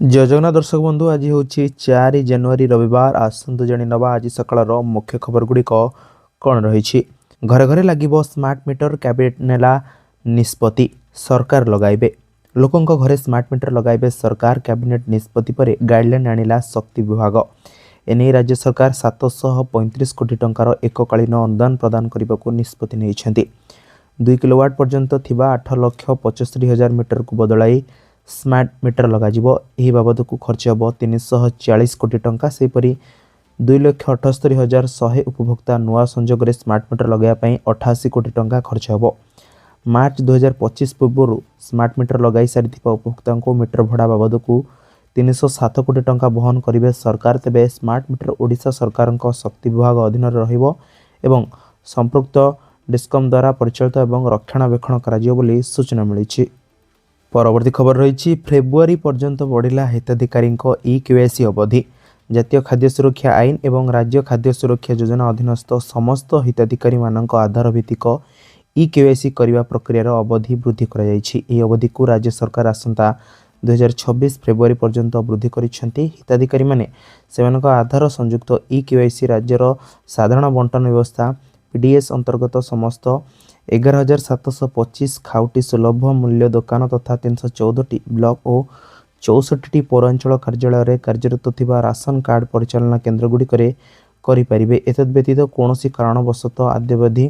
जय जगन्नाथ दर्शक बंधु आज हूँ 4 जनवरी रविवार आसतु जाणी नवा आज सकाळ मुख्य खबर गुड़िक कौन रही घरे घरे लगे स्मार्ट मीटर कैबिनेट नेला निष्पत्ति सरकार लगाइबे लोकों घरे स्मार्ट मीटर लगाइबे सरकार कैबिनेट निष्पत्ति पर गाइडलाइन आनिला शक्ति विभाग एने राज्य सरकार 735 कोटी टंकार एककालीन अनुदान प्रदान करने को निष्पत्ति नहीं 2 किलोवाट पर्यंत थिबा 8,75,000 मीटर को बदलाई स्मार्ट मीटर लगाजिबो एही बाबद को खर्च हम 340 कोटी टंका सेपरी 2,78,100 उपभोक्ता नुआ संजोग स्मार्ट मीटर लगाइबा 88 कोटी टंका खर्च हम मार्च 2025 पूर्व स्मार्ट मीटर लगाई सारी उपभोक्ता को मीटर भड़ा बाबद को 307 कोटी टंका बहन करेंगे सरकार तेबे स्मार्ट मीटर ओडिशा सरकार शक्ति विभाग अधीन रहिबो एवं संपृक्त डिस्कम द्वारा परिचालित एवं रक्षणाबेक्षण करा सूचना मिली। परवर्ती खबर रही फेब्रुआरी पर्यंत बढ़ला हिताधिकारी ई केवाईसी अवधि जातीय खाद्य सुरक्षा आईन एवं राज्य खाद्य सुरक्षा योजना अधीनस्थ समस्त हिताधिकारी मानक आधार भित्तिक ई केवाईसी करने प्रक्रियार अवधि वृद्धि कर अवधि को राज्य सरकार आसंता 2026 फेब्रुआरी पर्यंत वृद्धि करिसेंती। हिताधिकारी माने सेमानक आधार संयुक्त ई केवाईसी राज्यर साधारण बंटन व्यवस्था पीडीएस अंतर्गत समस्त 11,725 खाउटी सुलभ मूल्य दुकान तथा 314 ब्लॉक और 64 पौरांचल कार्यालय कार्यरत थिबा राशन कार्ड परिचालना केन्द्र गुड़िक करें। एतद व्यतीत कौन कारणवशत आद्यवधि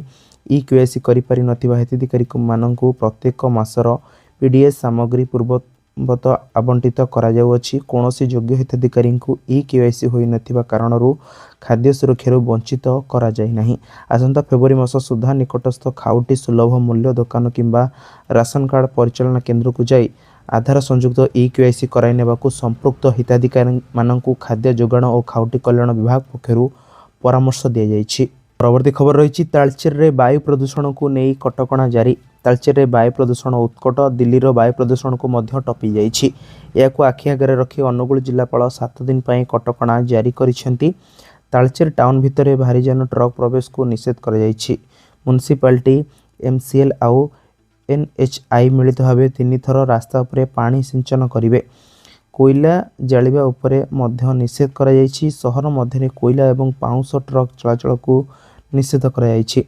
ई केवाईसी करि नथिबा हिताधिकारी माननकु प्रत्येक मासर पीडीएस सामग्री पूर्ववत आवंटित करा जाउअछि। कौनसी योग्य हिताधिकारी ई केवाईसी होई नथिबा कारणरू खाद्य सुरक्षा वंचित करा जाय नाही। आसंता फेब्रुआरी मास सुधा निकटस्थ खाउटी सुलभ मूल्य दुकान किंबा राशन कार्ड परिचालना केन्द्र को जाई आधार संयुक्त ई केवाईसी कराई नेबाकू संपृक्त हिताधिकारी माननकू खाद्य जोगाण और खाउटी कल्याण विभाग पक्षरु परामर्श दिया जायछि। परवर्ती खबर रही तालचेर रे वायु प्रदूषण को नहीं कटकणा जारी तालचेर रे वायु प्रदूषण उत्कट दिल्ली रो वायु प्रदूषण को मध्य टपी जाइछि। याकू आखि आगे रखी अनुगुल जिलापाल 7 दिन पई कटकणा जारी करिसेंती। तालचेर टाउन भितर भारी जान ट्रक प्रवेश को निषेध कर जाइछि। म्युनिसिपालिटी एमसीएल आउ एनएचआई मिलित भाव 3 थर रास्ता उपरे पानी सिंचन करिवे। कोयला जालिबा उपरे मध्य निषेध करा जाइछि। शहर मध्य कोयला एवं पाउंस ट्रक चलाचल को निषेध करा जाइछि।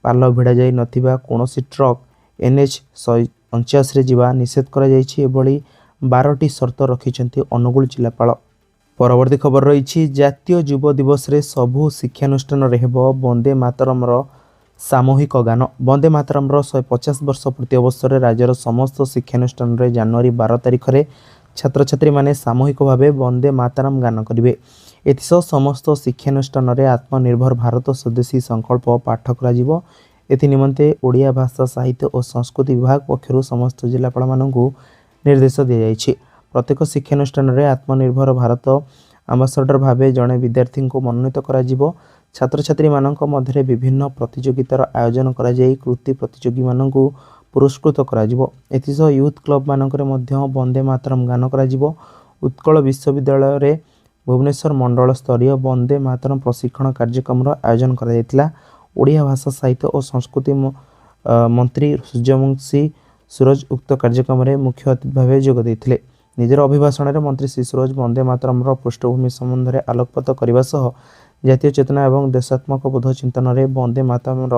पाल भिड़ा जाई नथिबा कोनोसी ट्रक एनएच 149 रे जीवा निषेध करा जाइछि। एभली 12टी शर्त रखिछन्ती अनुगुल जिलापाल। परवर्ती खबर रही जातीय युव दिवस रे सबु शिक्षानुष्ठान रहबो वंदे मातरम सामूहिक गान। वंदे मातरम 150 वर्ष पूर्ति अवसर में राज्यर समस्त शिक्षानुष्ठान रे जनवरी 12 तारिख में छात्र छात्री माने सामूहिक भावे वंदे मातरम गान करिवे। एथिसह समस्त शिक्षानुष्ठान रे आत्मनिर्भर भारत स्वदेशी संकल्प पाठ करा एथि निमंते ओडिया भाषा साहित्य और संस्कृति विभाग पक्षरु समस्त जिलापाल माननकु निर्देश दिया जायछि। प्रत्येक शिक्षानुष्ठान रे आत्मनिर्भर भारत आम्बासाडर भावे जड़े विद्यार्थी को मनोनीत करा छात्र छात्री मानक मध्य विभिन्न प्रतियोगितार आयोजन करा कृति प्रतियोगी माननकु पुरस्कृत करा एथिसह यूथ क्लब मानकरे मध्य वंदे मातरम गान करा उत्कल विश्वविद्यालय रे भुवनेश्वर मंडल स्तरीय वंदे मातरम प्रशिक्षण कार्यक्रम आयोजन करा ओडिया भाषा साहित्य और संस्कृति मंत्री सूर्यवंशी सूरज उक्त कार्यक्रम में मुख्य अतिथि भाव जोग देते। निजर अभिभाषण में मंत्री श्री सूरज वंदे मातरम पृष्ठभूमि संबंध में आलोकपात करने सह जातीय चेतना और देशात्मक बोध चिंतन में वंदे मातरम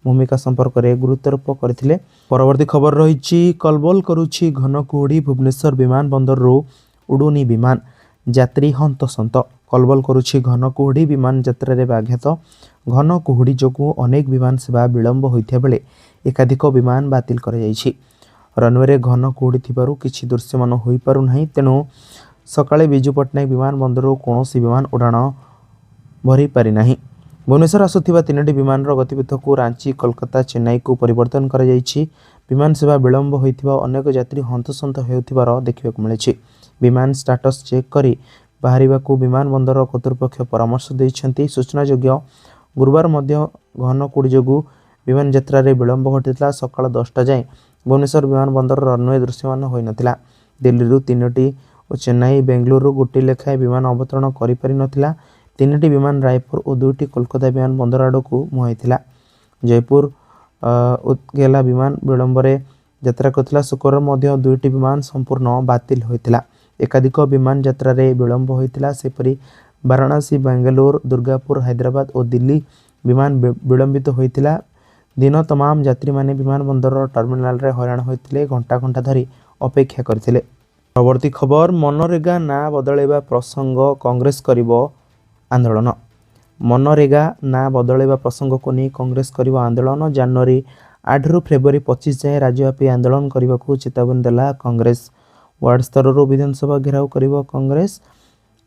भूमिका संपर्क में गुरुत्वारोप करते। परवर्ती खबर रही कलबल करुछि घन कुहुड़ी भुवनेश्वर विमान बंदर उड़ुनी विमान यात्री हंतसंत। कलबल करुछि घन कुहुड़ी विमान यात्रा रे व्याघात। घन कुहुड़ी जोगु अनेक विमान सेवा विलंब होइथा बेले एकाधिक विमान बातिल कर जाइछि। रनवे रे घन कुहुड़ी थिबारु किछि दृश्यमान होई पारु नाही तेणु सकाळे बिजू पट्टनायक विमान बंदर कौनसी विमान उड़ाण भरी पारि नाही। भुवनेश्वर आसुथिबा 3टी विमान गतिविधि को रांची कोलकाता चेन्नई को परिवर्तन कर जाइछि। विमान सेवा विलंब होइथिबा अनेक यात्री हंतसंत हेउथिबार देखिबाकु मिलिछि। विमान स्टाटस चेक करी बाहरिबाकू विमान बंदर कर्तृपक्ष परामर्श दैछन्ती। सूचनायोग्य गुरुवार मध्य घन कुहुड़ी जोगु विमान यात्रा रे विलंब घटिला। सकाळ 10टा जाए भुवनेश्वर विमान बंदर रनवे दृश्यमान होई नथिला। दिल्ली 3टी और चेन्नई बेंगलुरु गोटे लेखाएं विमान अवतरण करि पारि नथिला। 3टी विमान रायपुर और 2टी कोलकाता विमान बंदर आड़कू मुहाईथिला। जयपुर गेला विमान विलंब यात्रा करथिला। शुक्रवार मध्य 2टी विमान संपूर्ण बातिल होइथिला। एकाधिक विमान यात्रा विलंब होता। सेपरी वाराणसी, बेंगलुरु, दुर्गापुर, हैदराबाद और दिल्ली विमान विलंबित होता। दिन तमाम यात्री माने विमान बंदर टर्मिनाल रे हैरान होते, घंटा घंटा धरी अपेक्षा करथिले। परवर्ती खबर, मनरेगा ना बदलैबा प्रसंग कांग्रेस करिवो आंदोलन। मनरेगा ना बदलैबा प्रसंग को नहीं कांग्रेस करिवो आंदोलन। जनवरी 8 रु फेब्रुआरी 25 जाए राज्यव्यापी आंदोलन करने को चेतावनी देला कांग्रेस। वार्ड स्तर विधानसभा घेराव करिवो कांग्रेस।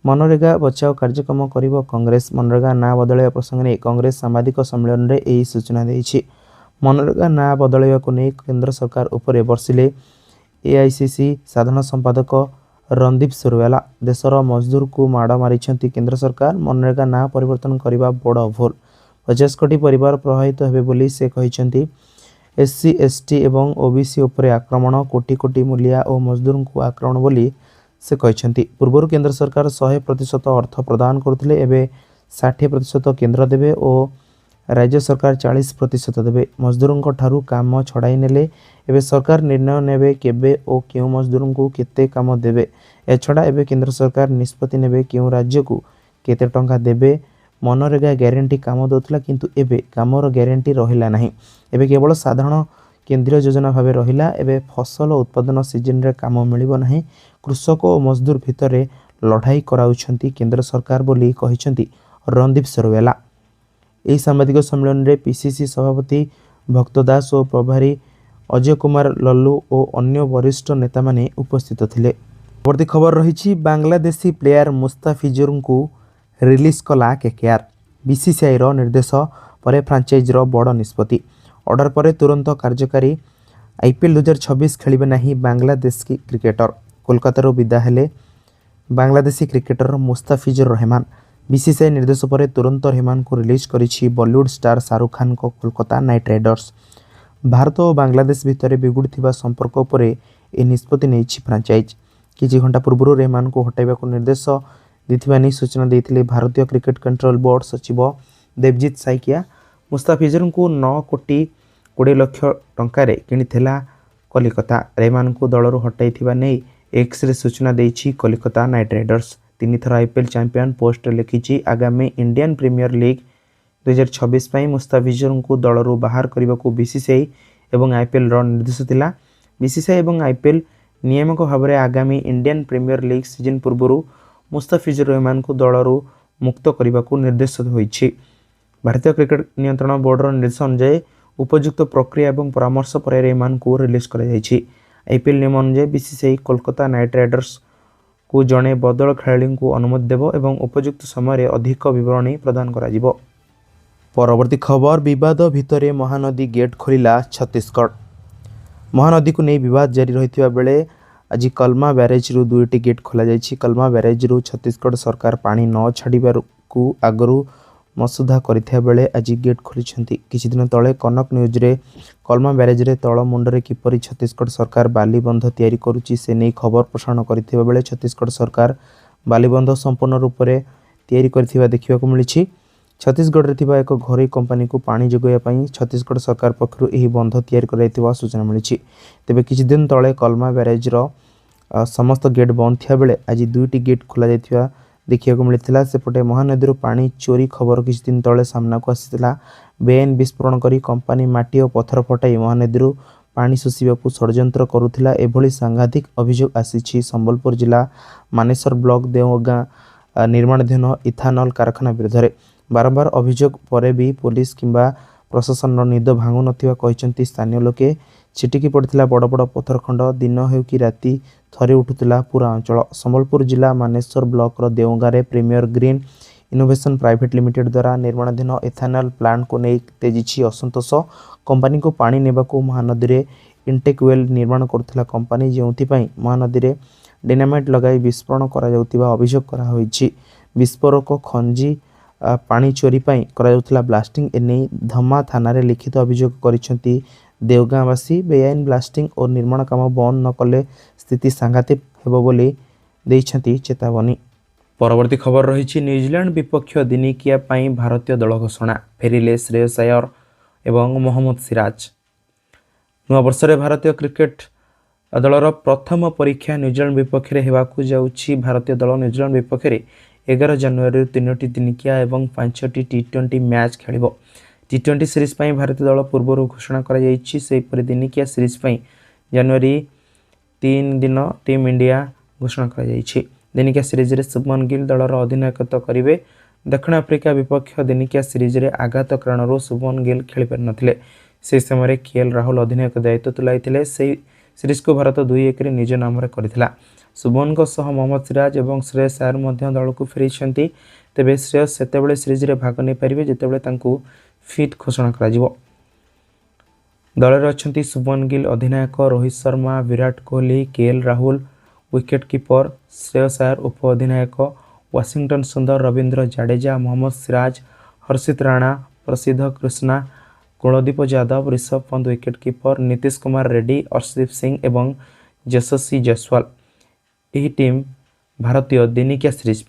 मनरेगा बचाओ कार्यक्रम करिवो कांग्रेस। मनरेगा ना बदलैबा प्रसंग में कांग्रेस सांबादिक सम्मेलन में यही सूचना देछि। मनरेगा ना बदलैबा को नहीं केंद्र सरकार उपरे बर्षिले एआईसीसी साधारण संपादक रणदीप सुरजेवाला। देशर मजदूर को माड़ मारिछंती केंद्र सरकार। मनरेगा ना परिवर्तन करने बड़ भूल। 50 कोटी परिवार प्रभावित हेबे बोली से कहिछंती। एससी एसटी एवं ओबीसी उपरे आक्रमण, कोटी कोटी मूलिया और मजदूर को आक्रमण बोली से कहिछंती। पूर्व केंद्र सरकार 100% अर्थ प्रदान करथिले, एबे 60% केंद्र देबे और राज्य सरकार 40% देवे। मजदूरों ठारू काम छड़ाई नेले, एबे सरकार निर्णय नेबे केबे और क्यों मजदूरों को केते काम देबे। एछड़ा एबे केंद्र सरकार निष्पत्ति नेबे क्यों राज्य को केते टंका देबे। मनरेगा ग्यारंटी काम दउतला, किंतु एबे कामर ग्यारंटी रहिला नाही। एबे केवल साधारण केंद्रीय योजना भावे रहिला। एबे फसल उत्पादन सीजन रे काम मिलिबो नाही। कृषक और मजदूर भितरे लड़ाई कराउछंती केंद्र सरकार बोली कहिछंती रणदीप सुरजेवाला। यह सांबादिक सम्मेलन में पीसीसी सभापति भक्त दास और प्रभारी अजय कुमार लल्लू और अन्य वरिष्ठ नेता माने उपस्थित थिले। परवर्ती खबर रही, बांग्लादेशी प्लेयर मुस्ताफिजुर को रिलीज कला केकेआर। बीसीसीआई रो निर्देश पर फ्रांचाइज रो बड़ निष्पत्ति। ऑर्डर पर तुरंत कार्यकारी। आईपीएल 2026 खेलिबे नहीं बांग्लादेश की क्रिकेटर। कोलकाता विदा हेले बांग्लादेशी क्रिकेटर मुस्ताफिजुर रहमान। बीसीसीआई निर्देश पर तुरंत रहमान को रिलीज करिछि बॉलीवुड स्टार शाहरुख खान को कोलकाता नाइट राइडर्स। भारत और बांग्लादेश भितर बिगुड़िथिबा संपर्क पर यह निष्पत्ति नेछि फ्रांचाइज। किछि घंटा पूर्व रहमान को हटाइबा को निर्देश देथिबा नै सूचना देथिले भारतीय क्रिकेट कंट्रोल बोर्ड सचिव देवजीत साइकिया। मुस्ताफिजुर को 9 कोटी 20 लाख टंका रे किनिथिला कोलकाता। रहमान को दलरू हटाइथिबा नै एक्स रे सूचना देछि कोलकाता नाइट राइडर्स। 3 थर आईपीएल चैंपियन पोस्ट लिखिछि आगामी इंडियन प्रीमियर लीग 2026 ପାଇଁ मुस्ताफिजुर को दलरू बाहर करने को बीसीसीआई एवं आईपीएल रो निर्देश थिला। बीसीसीआई एवं आईपीएल नियामक भाव में आगामी इंडियन प्रीमियर लीग सीजन पूर्व मुस्ताफिजुर रहमान को दलरू मुक्त करने को निर्देश होइछि। भारतीय क्रिकेट नियंत्रण बोर्ड रो निर्देश अनुसार उपयुक्त प्रक्रिया एवं परामर्श पर रहमान को रिलीज कर आईपीएल नियम अनुसार बीसीसीआई कोलकाता नाइट राइडर्स को जड़े बदल खेलाड़ी को अनुमति देव एवं उपयुक्त समय अधिक विवरणी प्रदान करा। परवर्ती खबर, विवाद भितर महानदी गेट खोलिला छत्तीसगढ़। महानदी को नहीं विवाद जारी रही बेले आज कलमा ब्यारेज रु 2टी गेट खोल जाइछि। कलमा ब्यारेज रु छत्तीसगढ़ सरकार पानी न छाड़िबार को आगरू मसुदा करथिया बेले आज गेट खोलिछंती। किछि दिन तले कनक न्यूज रे कलमा ब्यारेज रे तळ मुंडरे किपरि छत्तीसगढ़ सरकार बालीबंध तैयारी करुछि से नहीं खबर प्रसारण करथिबा बेले छत्तीसगढ़ सरकार बालीबंध संपूर्ण रूप से तैयारी करथिबा देखिबा को मिलिछि। छत्तीसगढ़ रे थिबा एक घरोई कंपनी को पानी जोगाइबा पई छत्तीसगढ़ सरकार पक्षरु एही बंध तैयारी कराइथिबा सूचना मिलिछि। तेबे किछि दिन तले कलमा ब्यारेज रो समस्त गेट बंद थिया बेले आज 2टी गेट खोला जाइथिबा देखिया को मिलता। सेपटे महानदी पानी चोरी खबर किछि दिन तले सामना को आसीथिला। बेआईन विस्फोरण करी कंपनी माटी और पत्थर फटाई महानदी पानी शोषिबा को षड्यंत्र करुथिला एभली सांघातिक अभियोग आसीछि। संबलपुर जिला मानेसर ब्लॉक देवगां निर्माणाधीन इथानल कारखाना विरुद्ध बारंबार अभियोग पर भी पुलिस किंबा प्रशासन निद भांगु नथिबा कहिसंती स्थानीय लोके। छिटिकी पड़ता बड़ बड़ पत्थर खंड दिन हो कि राति थरे उठुला पूरा अंचल। संबलपुर जिला Maneswar block Deogaon Premier Green Innovation Private Limited द्वारा निर्माणाधीन इथानल प्लांट को नहीं तेजी असंतोष। कंपनी को पानी नेबा को महानदी रे इंटेक वेल निर्माण करुथिला कंपनी, जेउथिपाई महानदी रे डायनामाइट लगाई विस्फोरण करा जाउथिबा अभियोग करा होइछि। विस्फोरक खंजी पानी चोरी पाई करा जाउथिला ब्लास्टिंग एने धमा थाना रे लिखित अभियोग करिसंती देवगांवासी। बेआईन ब्लास्टिंग और निर्माण काम बंद न कले स्थिति सांघातिक हेबो बोली देइछंती चेतावनी। परवर्ती खबर रही, न्यूजीलैंड विपक्ष दिनिकिया पाई भारतीय दल घोषणा। फेरिले श्रेयस अय्यर एवं मोहम्मद सिराज। नूआ वर्ष रे भारतीय क्रिकेट दलर प्रथम परीक्षा न्यूजीलैंड विपक्ष में होगाकू जाऊँगी। भारतीय दल न्यूजीलैंड विपक्ष में 11 जनवरी 3टी दिनिकिया और 5टी T20 मैच खेल। T20 सीरीज पर भारतीय दल पूर्व घोषणा कर दिनिकिया सीरीज पर जनवरी 3 दिन टीम इंडिया घोषणा कर। दिनिकिया सीरीज रे शुभमन गिल दलर अधिनायकत्व करेंगे। दक्षिण आफ्रिका विपक्ष दिनिकिया सीरीज रे आघात कारण शुभमन गिल खेल पारि नथिले। से समय KL राहुल अधिनायक दायित्व तुलाई। से सीरीज को भारत 2-1 निज नाम करथिला। शुभमन मोहम्मद सिराज और श्रेयस अय्यर मध्य दल को फेरी। तेबे श्रेयस सेतेबेले सीरीज रे भाग नहीं पारे जितेबाला तांकू फिट घोषणा करा। दल अच्छा शुभमन गिल अधिनायक, Rohit Sharma, Virat Kohli, KL Rahul wicket keeper, Shreyas Iyer उप अधिनायक, वाशिंगटन सुंदर, रविंद्र जाडेजा, मोहम्मद सिराज, हर्षित राणा, प्रसिद्ध कृष्णा, कुलदीप यादव, ऋषभ पंत विकेट कीपर, नीतीश कुमार रेड्डी, अर्शदीप सिंह और यशस्वी जायसवाल। यह टीम भारतीय दिनिकिया सीरीज